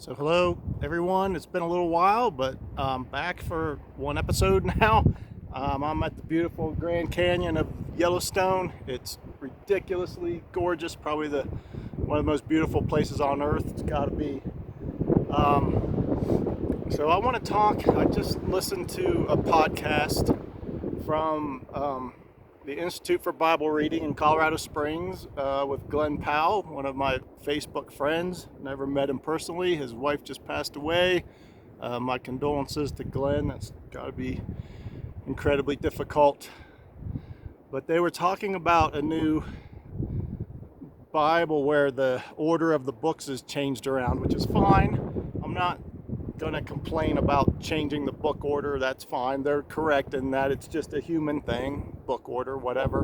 So hello everyone, it's been a little while, but I'm back for one episode now. I'm at the beautiful Grand Canyon of Yellowstone. It's ridiculously gorgeous, probably one of the most beautiful places on earth. It's got to be. So I want to talk. I just listened to a podcast from the Institute for Bible Reading in Colorado Springs with Glenn Powell, one of my Facebook friends. Never met him personally. His wife just passed away. My condolences to Glenn. That's got to be incredibly difficult. But they were talking about a new Bible where the order of the books is changed around, which is fine. I'm not going to complain about changing the book order. That's fine. They're correct in that it's just a human thing, book order, whatever.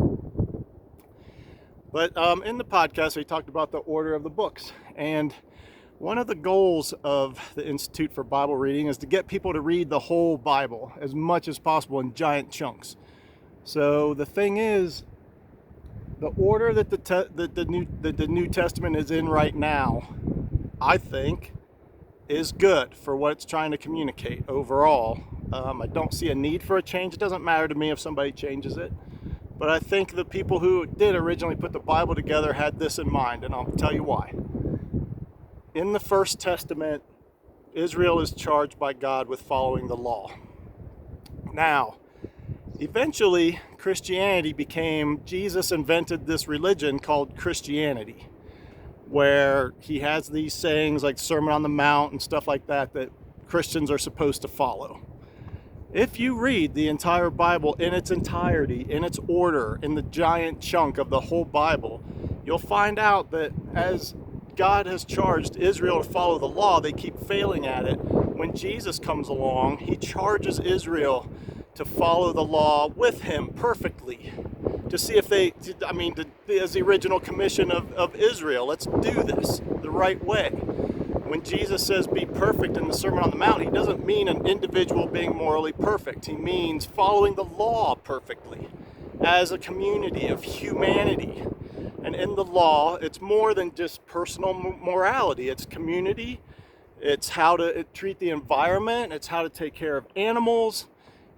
But in the podcast, they talked about the order of the books. And one of the goals of the Institute for Bible Reading is to get people to read the whole Bible as much as possible in giant chunks. So the thing is, the order that the New Testament is in right now, I think, is good for what it's trying to communicate overall. I don't see a need for a change. It doesn't matter to me if somebody changes it. But I think the people who did originally put the Bible together had this in mind, and I'll tell you why. In the First Testament, Israel is charged by God with following the law. Now, eventually, Jesus invented this religion called Christianity, where he has these sayings like Sermon on the Mount and stuff like that Christians are supposed to follow. If you read the entire Bible in its entirety, in its order, in the giant chunk of the whole Bible, you'll find out that as God has charged Israel to follow the law, they keep failing at it. When Jesus comes along, he charges Israel to follow the law with him perfectly, to see if as the original commission of Israel, let's do this the right way. When Jesus says be perfect in the Sermon on the Mount, he doesn't mean an individual being morally perfect. He means following the law perfectly as a community of humanity. And in the law, it's more than just personal morality. It's community. It's how to treat the environment. It's how to take care of animals.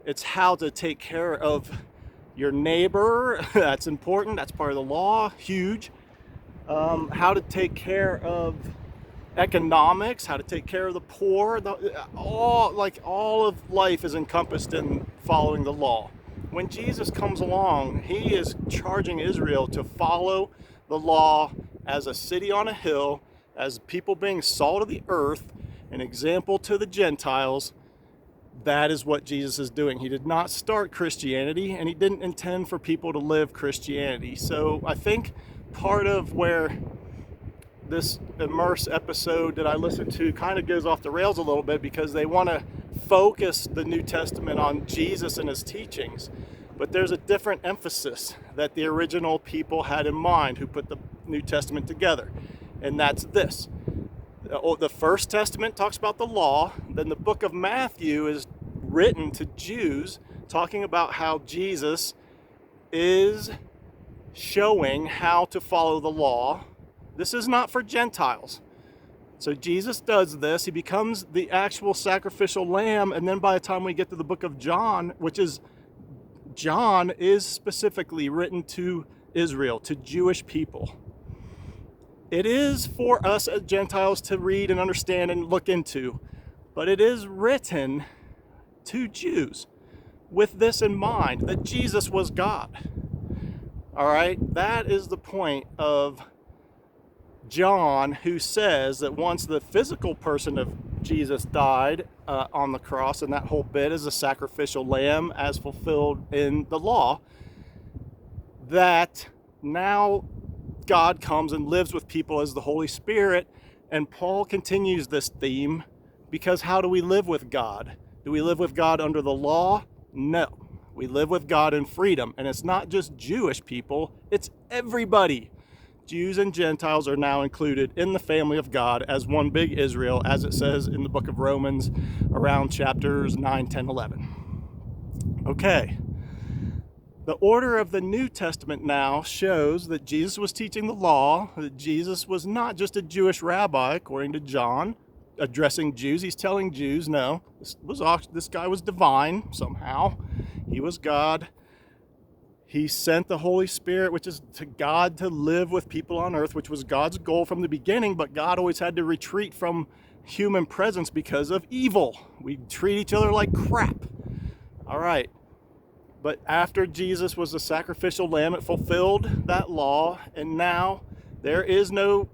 It's how to take care of your neighbor. That's important. That's part of the law. Huge. How to take care of economics, how to take care of the poor. All of life is encompassed in following the law. When Jesus comes along, he is charging Israel to follow the law as a city on a hill, as people being salt of the earth, an example to the Gentiles. That is what Jesus is doing. He did not start Christianity, and he didn't intend for people to live Christianity. So I think part of where this Immerse episode that I listened to kind of goes off the rails a little bit, because they want to focus the New Testament on Jesus and his teachings. But there's a different emphasis that the original people had in mind who put the New Testament together. And that's this. The First Testament talks about the law. Then the book of Matthew is written to Jews, talking about how Jesus is showing how to follow the law. This is not for Gentiles. So Jesus does this. He becomes the actual sacrificial lamb. And then by the time we get to the book of John, John is specifically written to Israel, to Jewish people. It is for us as Gentiles to read and understand and look into, but it is written to Jews with this in mind, that Jesus was God. All right, that is the point of John, who says that once the physical person of Jesus died on the cross, and that whole bit is a sacrificial lamb as fulfilled in the law, that now God comes and lives with people as the Holy Spirit. And Paul continues this theme, because how do we live with God? Do we live with God under the law? No. We live with God in freedom. And it's not just Jewish people, it's everybody. Jews and Gentiles are now included in the family of God as one big Israel, as it says in the book of Romans around chapters 9, 10, 11. Okay. The order of the New Testament now shows that Jesus was teaching the law, that Jesus was not just a Jewish rabbi, according to John, addressing Jews. He's telling Jews, no, this guy was divine somehow. He was God. He sent the Holy Spirit, which is to God, to live with people on earth, which was God's goal from the beginning, but God always had to retreat from human presence because of evil. We treat each other like crap. All right. But after Jesus was the sacrificial lamb, it fulfilled that law, and now there is no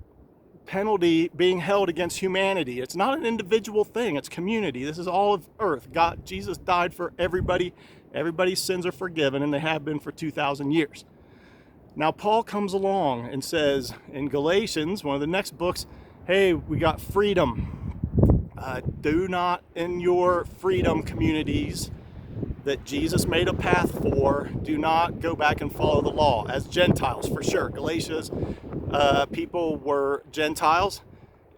penalty being held against humanity. It's not an individual thing, it's community. This is all of earth. Jesus died for everybody. Everybody's sins are forgiven, and they have been for 2,000 years. Now Paul comes along and says in Galatians, one of the next books, hey, we got freedom. Do not, in your freedom communities that Jesus made a path for, do not go back and follow the law as Gentiles, for sure. Galatia's people were Gentiles,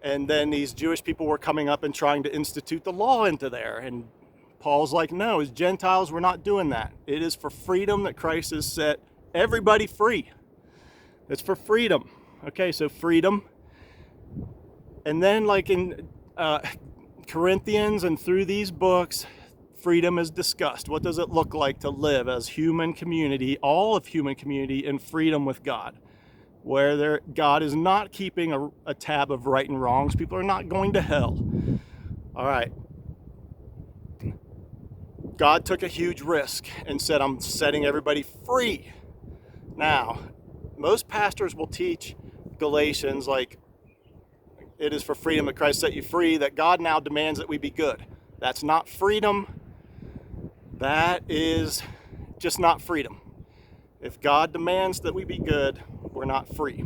and then these Jewish people were coming up and trying to institute the law into there. And Paul's like, no, as Gentiles, we're not doing that. It is for freedom that Christ has set everybody free. It's for freedom. Okay, so freedom. And then like in Corinthians and through these books, freedom is discussed. What does it look like to live as human community, all of human community, in freedom with God? Where God is not keeping a tab of right and wrongs. People are not going to hell. All right. God took a huge risk and said, I'm setting everybody free. Now, most pastors will teach Galatians like it is for freedom that Christ set you free, that God now demands that we be good. That's not freedom. That is just not freedom. If God demands that we be good, we're not free.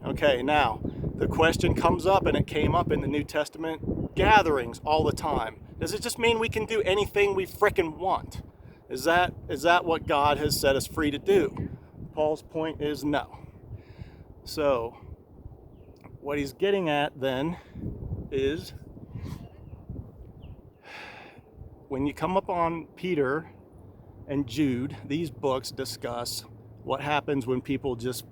Okay, now, the question comes up, and it came up in the New Testament gatherings all the time. Does it just mean we can do anything we frickin' want? Is that what God has set us free to do? Paul's point is no. So, what he's getting at then is when you come up on Peter and Jude, these books discuss what happens when people just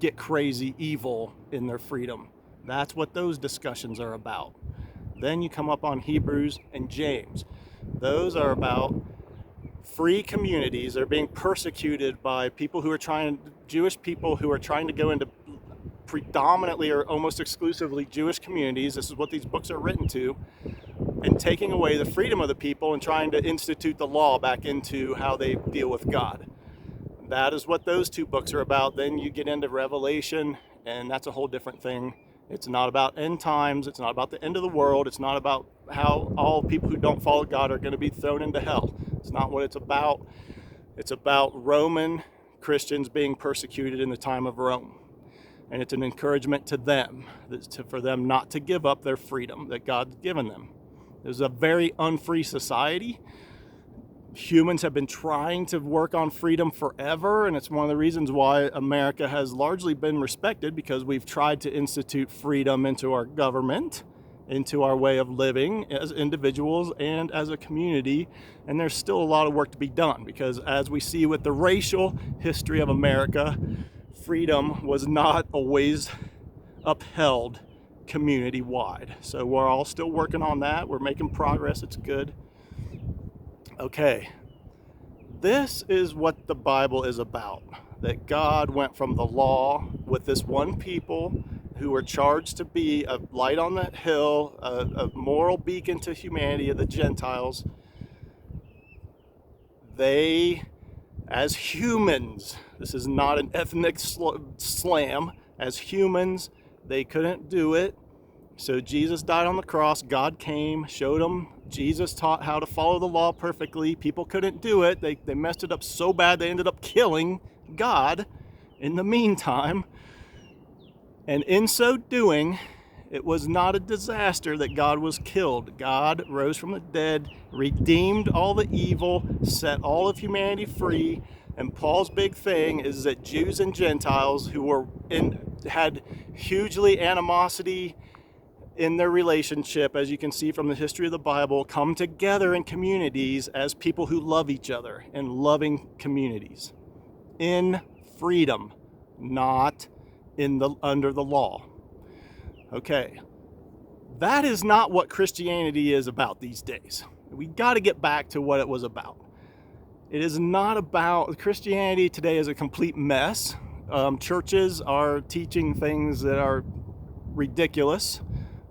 get crazy evil in their freedom. That's what those discussions are about. Then you come up on Hebrews and James. Those are about free communities that are being persecuted by people who are Jewish people who are trying to go into predominantly or almost exclusively Jewish communities. This is what these books are written to, and taking away the freedom of the people and trying to institute the law back into how they deal with God. That is what those two books are about. Then you get into Revelation, and that's a whole different thing. It's not about end times. It's not about the end of the world. It's not about how all people who don't follow God are going to be thrown into hell. It's not what it's about. It's about Roman Christians being persecuted in the time of Rome. And it's an encouragement to them, for them not to give up their freedom that God's given them. There's a very unfree society. Humans have been trying to work on freedom forever, and it's one of the reasons why America has largely been respected, because we've tried to institute freedom into our government, into our way of living as individuals and as a community. And there's still a lot of work to be done, because as we see with the racial history of America, freedom was not always upheld community-wide. So we're all still working on that. We're making progress. It's good. Okay, this is what the Bible is about. That God went from the law with this one people who were charged to be a light on that hill, a moral beacon to humanity, of the Gentiles. They, as humans, this is not an ethnic slam, as humans, they couldn't do it. So Jesus died on the cross. God came, showed them. Jesus taught how to follow the law perfectly. People couldn't do it. They messed it up so bad they ended up killing God in the meantime. And in so doing, it was not a disaster that God was killed. God rose from the dead, redeemed all the evil, set all of humanity free. And Paul's big thing is that Jews and Gentiles who had hugely animosity in their relationship, as you can see from the history of the Bible, come together in communities as people who love each other in loving communities, in freedom, not under the law. Okay, That is not what Christianity is about these days. We got to get back to what it was about. It is not about, Christianity today is a complete mess. Churches are teaching things that are ridiculous.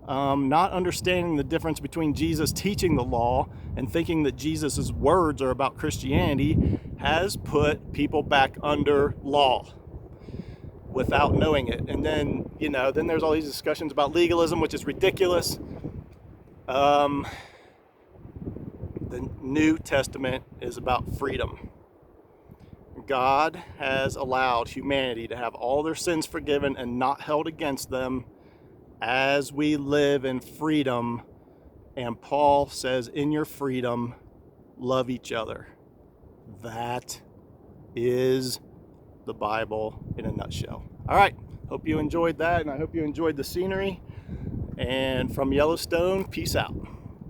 Not understanding the difference between Jesus teaching the law and thinking that Jesus's words are about Christianity has put people back under law without knowing it. And then, then there's all these discussions about legalism, which is ridiculous. The New Testament is about freedom. God has allowed humanity to have all their sins forgiven and not held against them as we live in freedom. And Paul says, in your freedom, love each other. That is the Bible in a nutshell. All right, hope you enjoyed that, and I hope you enjoyed the scenery. And from Yellowstone, peace out.